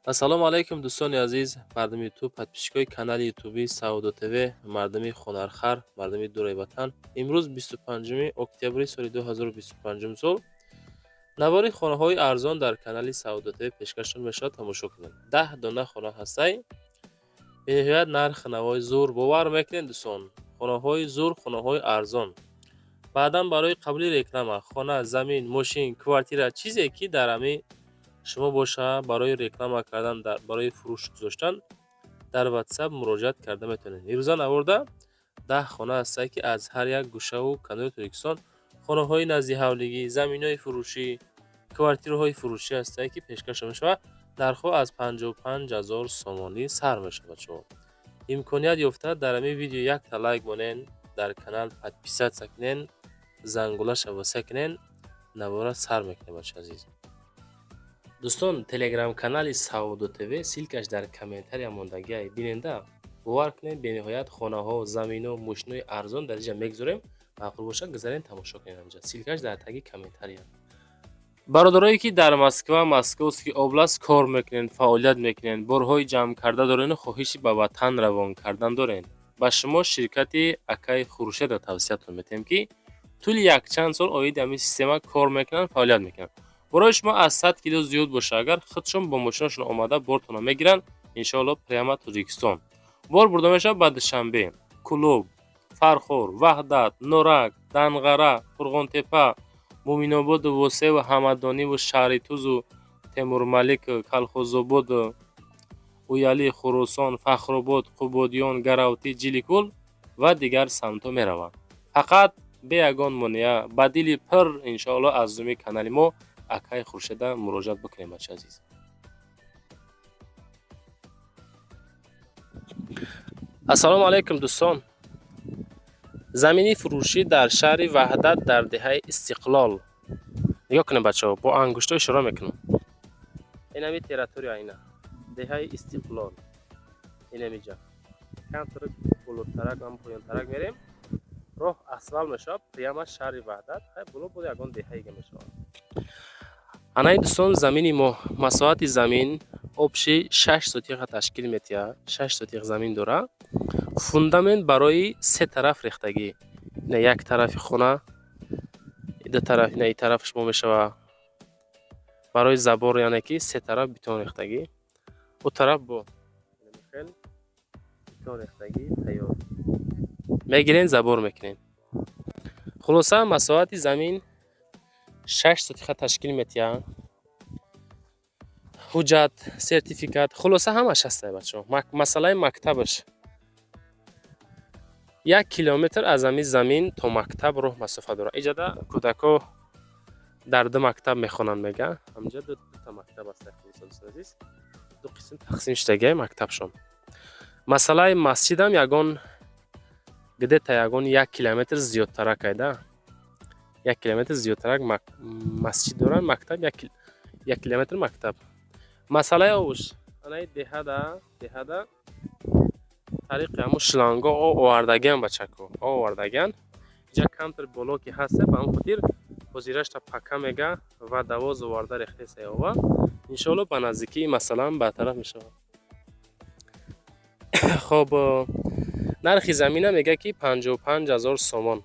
ассалому алайкум дӯстони азиз, мардуми ютуб, подписчикои канали ютуби Саудо ТВ, мардуми хонархар, мардуми дураи ватан. Имрӯз 25 октябри соли 2025 сол навори хонаҳои арзон дар канали Саудо ТВ пешкашон мешавад. Тамошо кунед. 10 дона хона ҳастай. Бениҳоят нарх навои зур. Бовар мекунед дӯстон. Хонаҳои зур, хонаҳои арзон. баъдан барои қабули реклама, хона, замин, мошин, квартира, чизе ки дар ҳамин шумо боша барои реклама кардан, барои фурӯш гузоштан дар WhatsApp муроҷиат карда метавонед. Ирӯза наворда 10 хона ҳастае ки аз ҳар як гӯшаву канори Тоҷикистон хонаҳои назди ҳавлигӣ, заминҳои фурӯшӣ, квартираҳои фурӯшӣ ҳастае ки пешкаш мешавад. Нархҳо аз 55000 сомонӣ сар мешавад. Шумо имконият ёфта дар ҳамин видео якта лайк монен, дар канал подписатсия кунен, зангулаша воса кунен, навора сар мекунем бачаҳо азиз. дӯстон, телеграм канали Саудо ТВ силкаш дар комментария мондагиай биненда. бовар кунед, бениҳоят хонаҳо, заминҳо, мошинҳои арзон дар инҷа мегузорем. маъқул бошад гузарен тамошо кунед. инҷа силкаш дар таги комментария. бародарое ки дар Москва, Московский област кор мекунед, фаъолият мекунед, борҳои ҷамъ карда дорен, хоҳиши ба ватан равон кардан дорен, ба шумо ширкати Акай Хурушедро тавсиятон метем ки тӯли якчанд сол оиди ҳамин система кор мекунанд, фаъолият мекунанд. борои шумо аз 100 кило зиёд боша, агар худшон бо мошинашон омада бортона мегиранд, иншоалло прямо Тоҷикистон. бор бурда мешавад ба Душанбе, Кулуб, Фархор, Ваҳдат, Норак, Данғара, Фурғонтепа, Муминоbodu, Восеву, Ҳамадониву, Шаҳритузу, Темурмалику, Калхозободу, Уяли, Хурусон, Фахробод, Қубодиён, Гаравтӣ, Ҷиликул ва дигар самтҳо мераванд. фақат бе ягон монеа, ба дили пир иншоалло аз зуми канали мо Акай Хуршеда муроҷиат бикунем бачаҳо азиз. ассалому алайкум дӯстон. замини фурӯшӣ дар шаҳри Ваҳдат дар деҳаи Истиқлол. нигоҳ кунед бачаҳо, бо ангушто ишора мекунам. инами территория ина деҳаи Истиқлол. инамиҷа камтар болотарак ва поёнтарак мерем. роҳ асфал мешавад прямо шаҳри Ваҳдат. хай боло бо ягон деҳаига мешавад. анаи дӯстон, замини мо масоҳати замин обши 6 сотиқа ташкил метиҳад. 6 сотиқ замин дора. фундамент барои се тараф рехтагӣ. ина як тарафи хона, ду тараф, ина ин тараф шумо мешава барои забор, яъне ки се тараф бетон рехтагӣ. у тараф бо бетон рехтагӣ тайёр. мегирен, забор мекунен. хулоса масоҳати замин 6 сотиқа ташкил метиҳад. ҳуҷҷат, сертификат, хулоса ҳамаш ҳастае бачаҳо. масъалаи мактабаш 1 километр аз ҳамин замин то мактаб роҳ масофа дорад. иҷада кӯдако дар ду мактаб мехонанд мега. ҳамҷа дута мактаб ҳастае. азиз, ду қисм тақсим шудагиай мактабшон. масъалаи масҷидам ягон где-то ягон 1 километр зиёдтарак айда. 1 километр зиёдтарак масҷид доранд, мактаб 1 километр мактаб. масъалаи обш анаи деҳада тариқи ҳамун шланго об овардагиан бачако. об овардагиан. иҷа камтар боло ки ҳаста, ба ҳамин хотир ҳозирашта пака мега ва давоз оварда рехтеса ова. иншоалло ба наздикӣ масъалаам бартараф мешавад. хоб нархи замина мега ки 55000 сомон.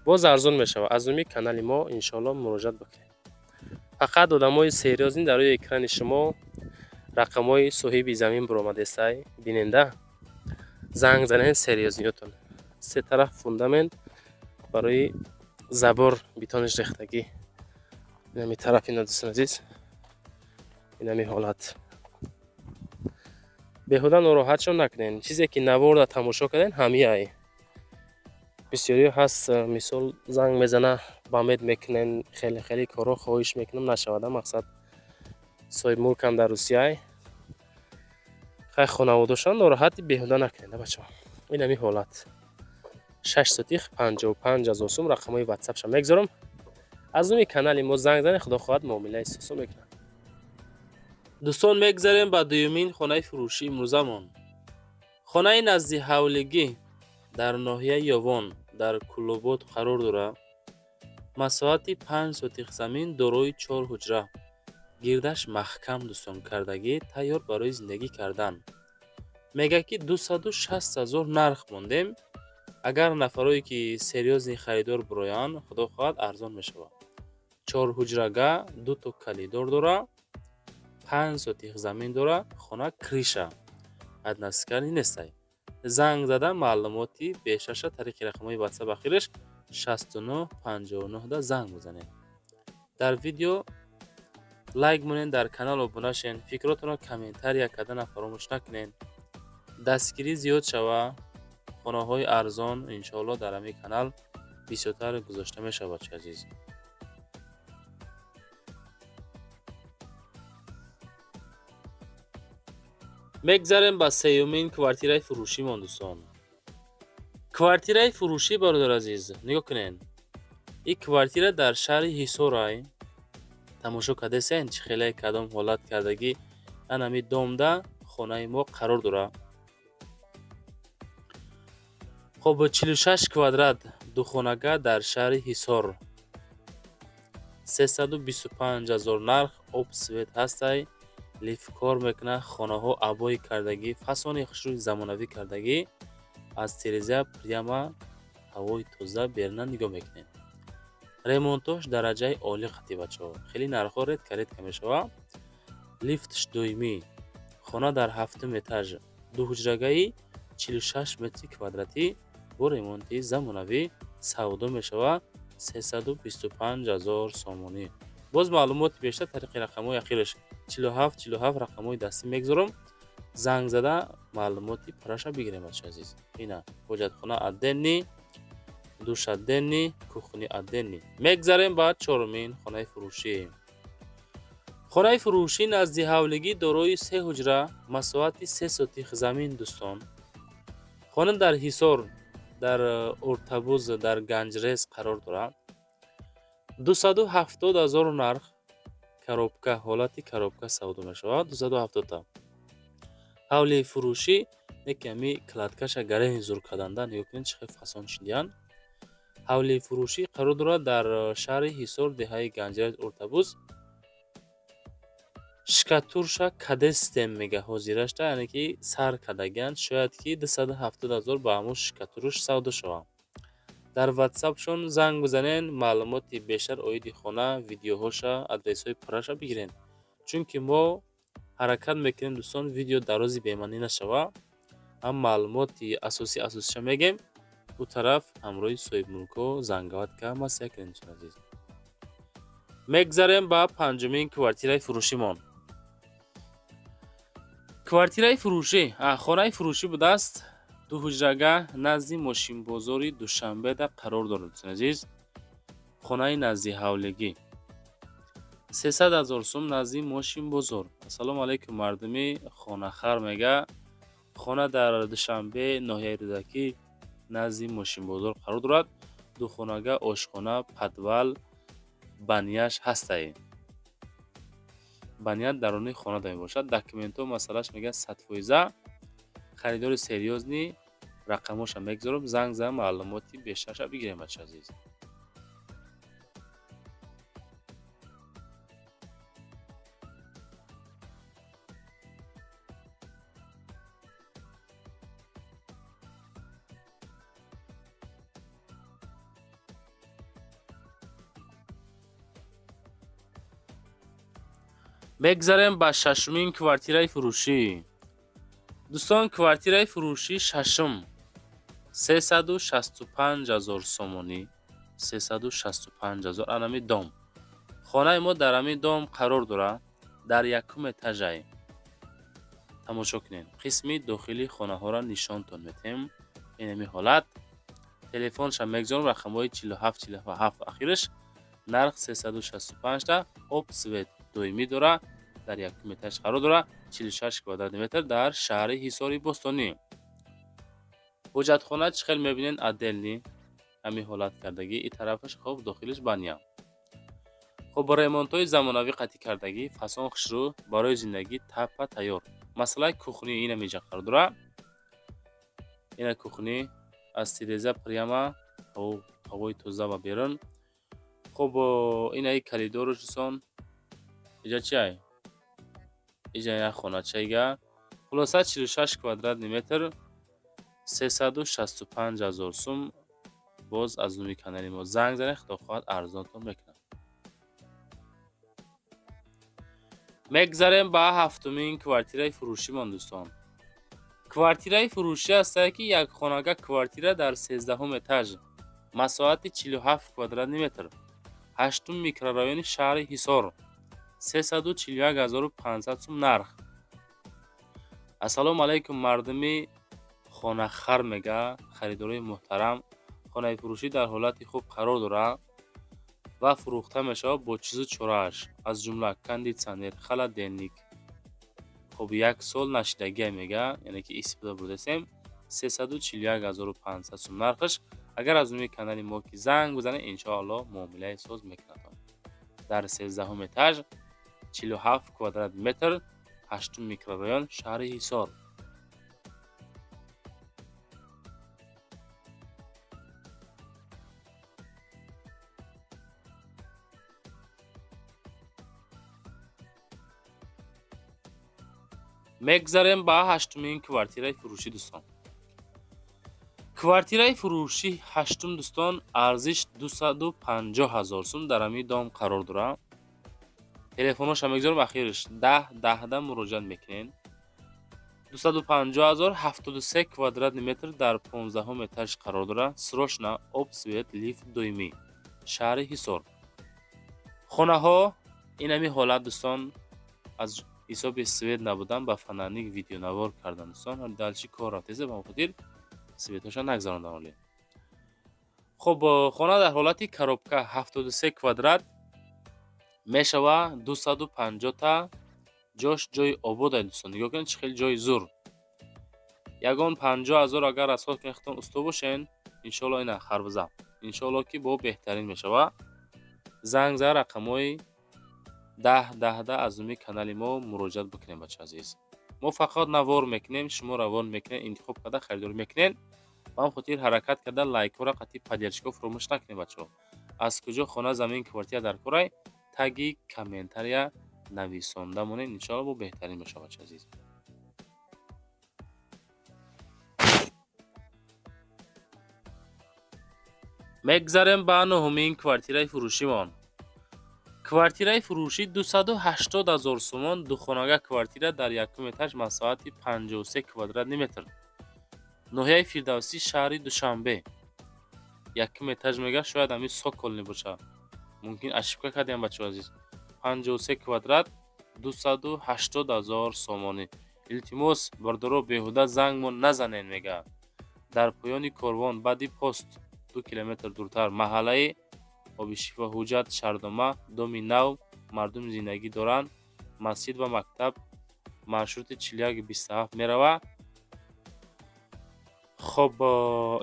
боз арзон мешавад. аз уми канали мо иншоалло муроҷиат бикунед. фақат одамои серьёзни дар рӯи экрани шумо рақамҳои соҳиби замин биромадестай биненда. занг занед серьёзниётон. се тараф фундамент барои забор бетониш рехтагӣ. инами тараф ина дӯстон азиз. инами ҳолат. беҳуда нороҳатшон накунед. чизе ки наворда тамошо карден ҳамияй. бисёриё ҳаст, мисол занг мезана, ба мед мекунен, хеле хеле корҳо хоҳиш мекунам, нашавада. мақсад соҳиби мулкам дар Русияй. хай хонаводашон нороҳати беҳуда накунед бачаҳо. инами ҳолат. 6 сотиқ 55000 сом рақамҳои WhatsApp-ша мегузорам. аз уми канали мо занг занед, худо хоҳад муомилаи осон мекунам. дӯстон, мегзарем ба дуюмин хонаи фурӯшии имрӯзамон. хонаи назди ҳавлигӣ дар ноҳияи Ёвон дар Кулобод қарор дорад. масоҳати 5 сотиқ замин дорои 4 ҳуҷра. гирдаш маҳкам дӯстон кардагӣ тайёр барои зиндагӣ кардан. Мега ки 260,000 нарх мондем. Агар нафарое ки серьёзни харидор бироянд, худо хоҳад арзон мешавад. 4 ҳуҷрага, 2 то калидор дора, 5 сотих замин дора, хона криша. аднаскани нестай. Занг зада маълумоти бештарша тариқи рақамҳои WhatsApp ахираш 69 59 да занг бизанед. Дар видео лайк монед, дар канал обуна шен, фикротонро комментария карданро фаромӯш накунед. Дастгирӣ зиёд шава, хонаҳои арзон иншоалло дар ҳамин канал бисёртар гузошта мешавад. азиз, мегзарем ба сеюмин квартираи фурӯшимон дӯстон. Квартираи фурӯшӣ бародар азиз, нигоҳ кунед. Ин квартира дар шаҳри Ҳисорай. тамошо кардесен чӣ хеле кадом ҳолат кардагӣ анами домда хонаи мо қарор дорад. хоб 46 квадрат духонага дар шаҳри Ҳисор 325,000 нарх. об свет ҳастай, лифт кор мекуна, хонаҳо абои кардагӣ, фасони хушрӯи замонавӣ кардагӣ. аз тиреза прямо ҳавои тоза берна нигоҳ мекунем. ремонтош дараҷаи оли қатӣ бачаҳо. хеле нархҳо редка мешавад. лифтш доимӣ. хона дар 7 этаж, дуҳуҷрагаи 46 метри квадратӣ бо ремонти замонавӣ савдо мешавад 325,000 сомонӣ. боз маълумоти бештар тариқи рақамҳои ахираш 47 рақамҳои дастӣ мегзорам. занг зада маълумоти параша бигирем. азиз, ина ҳоҷатхона отдельный, душ отдельный, кухня отдельный. мегзарем ба чорумин хонаи фурӯшӣ. хонаи фурӯшӣ назди ҳавлигӣ дорои 3 ҳуҷра, масоҳати 3 сотих замин дӯстон. хона дар Ҳисор, дар Уртабуз, дар Ганҷрес қарор дорад. 270,000 нарх. коробка, ҳолати коробка савдо мешавад 270 та. ҳавли фурӯшӣ неками кладкаша гарени зуркаданда нигоҳ кунед чӣ хел фасон шидиян. ҳавли фурӯшӣ қарор дорад дар шаҳри Ҳисор, деҳаи Ганҷрес, Уртабуз. шкатурша кадестем мега ҳозирашта, яъне ки сар кардагианд. шояд ки 270,000 ба ҳамун шкатуруш савдо шавад. дар WhatsApp-шон занг бизанен, маълумоти бештар оиди хона, видеоҳоша, адресҳои параша бигирен. чунки мо ҳаракат мекунем дӯстон видео дарози бемаънӣ нашава. ҳам маълумоти асосиша мегем. бу тараф ҳамроҳи соҳибмулкҳо зангават ка масъя кунем. азиз, мегзарем ба панҷумин квартираи фурӯшимон. квартираи фурӯшӣ, хонаи фурӯшӣ будааст. дуҳуҷрага назди мошинбозори Душанбеда қарор дорад. азиз, хонаи назди ҳавлигӣ 300,000 сум назди мошинбозор. ассалому алайкум мардуми хонахар мега. хона дар Душанбе, ноҳияи Рӯдакӣ назди мошинбозор қарор дорад. духонага, ошхона, подвал, баняш ҳастай. баня даруни хона да мебошад. документҳо масъалаш мега 100%. харидори серьёзни рақамоша мегзорам. занг зада маълумоти бештарша бигирем. азиз, мегзарем ба шашумин квартираи фурӯшӣ. дӯстон, квартираи фурӯшӣ шашум 365,000 сомонӣ. 365,000 анами дом. хонаи мо дар ҳамин дом қарор дорад. дар якум этажай. тамошо кунед. қисми дохили хонаҳоро нишонтон метем. ин ҳамин ҳолат. телефонша мегзорам, рақамҳои 47 ахираш. нарх 365 та. об свет доимӣ дора. дар якум этаж қарор дора. 46 квадрат метр дар шаҳри Ҳисори Бостонӣ. ҳоҷатхона чӣ хел мебинен? отдельный. ҳамин ҳолат кардагӣ. ин тарафаш хоб дохилиш баня. хоб ремонтҳои замонавӣ қатӣ кардагӣ, фасон хушрӯ, барои зиндагӣ таппа тайёр. масалан кухни ин ҳаминҷа қарор дора. ина кухни аз тиреза прямо ҳавои тоза ва берун. хоб ина калидораш дӯстон اینجا چی ای؟ اینجا یک خانه‌چه‌گه خلاصه 46 کوادرات متر 365,000 سوم. باز از نومی کانال ما زنگ زنید خدا خواهد ارزانتون میکنم. میگذاریم با هفتمین کوارتیره فروشی من دوستان. کوارتیره فروشی است که یک خانگاه کوارتیره در 13 اتاج مساحت 47 کوادرات متر 8 میکرورایون شهر حصار 341,500 سوم نرخ. السلام علیکم مردمی خانه خر میگه خریدارای محترم. خانه فروشی در حالت خوب قرار داره و فروخته میشه با چیز چوراش از جمله کندید سنیر خلا دینیک. خب یک سال نشدگی میگه یعنی که استفاده بردیم 341,500 سوم نرخش. اگر از اون کانال ما که زنگ بزنه ان شاء الله معامله ساز میکنه. در 13 اتاج 47 کوادرات متر 8 میکرورایون شهر حصار. میگذاریم با هشتمین کوارتیره فروشی دوستان. کوارتیره فروشی هشتم دوستان ارزش 250,000 سوم در امی دام قرار داره. تلفنش هم میگذارم اخیرش 10 مراجعه میکنین. 250,000 73 کوادرات متر در 15 اتاج قرار داره. سروشنا обсвет لیفت دویمی شهر حصار. خانه ها این امی حالت دوستان از حساب سوید نبودن با فنانیک ویدیو نوار کردن دوستان. دلچی کار راتیزه با خاطر سویدهاشا نگذارن دانالی. خب خانه در حالت کروبکا 73 کوادرات میشوه 250 تا جاش جای آباد دوستان. نگاه کنید چه خیلی جای زور. یگان 50,000 اگر از خود کنختان استو باشین ان شاء الله اینا خربزه ان شاء الله که با بهترین میشوه. زنگ زد رقمای 10 از امی کانال ما مراجعه بکنیم بچه عزیز. ما فقط نوار میکنیم شما روان میکنین انتخاب کرده خریداری میکنین. با خاطر حرکت کرده لایک و را قطعی پادرشکو فراموش نکنید بچه‌ها. از کجا خانه زمین کوارتیر در کرای تگی کامنتاریا نویسنده مونین ان شاء الله با بهترین میشه بچه عزیز. میگذاریم با نهمین کوارتیره فروشی مان. کوارتیره فروشی 280,000 سوم دو خانگاه کوارتیره در یکم اتاج مساحت 53 کوادرات متر ناحیه فردوسی شهر دوشنبه. یکم اتاج میگه شاید همین سوکل نباشه ممکن اشتباه کردیم بچه عزیز. 53 کوادرات 280,000 سومانی. التماس بردارو بیهوده زنگمون نزنین میگه. در پایان کاروان بعدی پست 2 کیلومتر دورتر محله آبشیفا حجت شهردامه دومی نو مردم زندگی دارند. مسجد و مکتب маршрути 4127 میروه. خب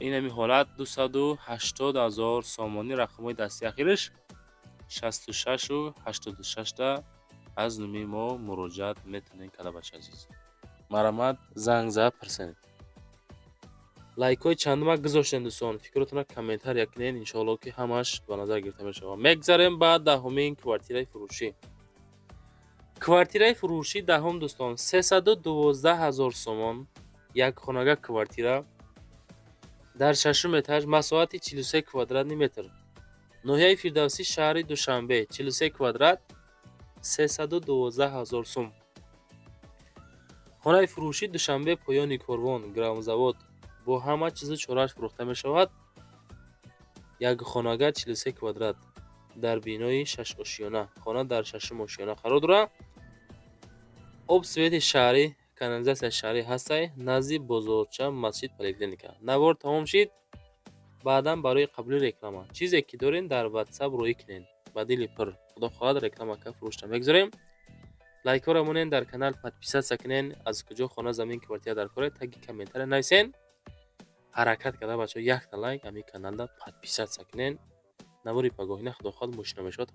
این همی حالت 280,000 سامانی. رقمای دستی اخیرش 66 و 86 تا از نومی ما مراجعت میتونین کرده بچه عزیز. مرامت زنگ زد پرسنید. لایک های چندم گذاشتین دوستان. فکرتون کامنتار یکنین ان شاء الله که همش به نظر گرفته میشه. میگذاریم بعد دهمین کوارتیره فروشی. کوارتیره فروشی دهم دوستان 312,000 سوم یک خانگاه کوارتیره در ششم اتاج مساحت 43 کوادرات متر ناحیه فردوسی شهر دوشنبه 43 کوادرات 312,000 سوم. خانه فروشی دوشنبه پایان کاروان گرام زواد با همه چیز چوراش فروخته می شود. یک خانگاه 43 کوادرات در بینای 6 آشیانه. خانه در 6 آشیانه قرار دارد. обсвет شهری کانالизация شهری هسته نزدیک بازارچه مسجد پلیکلینیکا. نوار تمام شد. بعدا برای قبول رکلامه چیزی که دارین در واتساپ روی کنین با دل پر. خدا خواهد رکلامه که فروشته میگذاریم. لایک ها را مونین در کانال подписаться سکنین. از کجا خانه زمین کوارتیر در کره تگی کامنتار نویسین. حرکت کرده بچه یک تا لایک همین کانال دا подписаться سکنین. نواری پگاهی نه خدا خواهد مشنوشات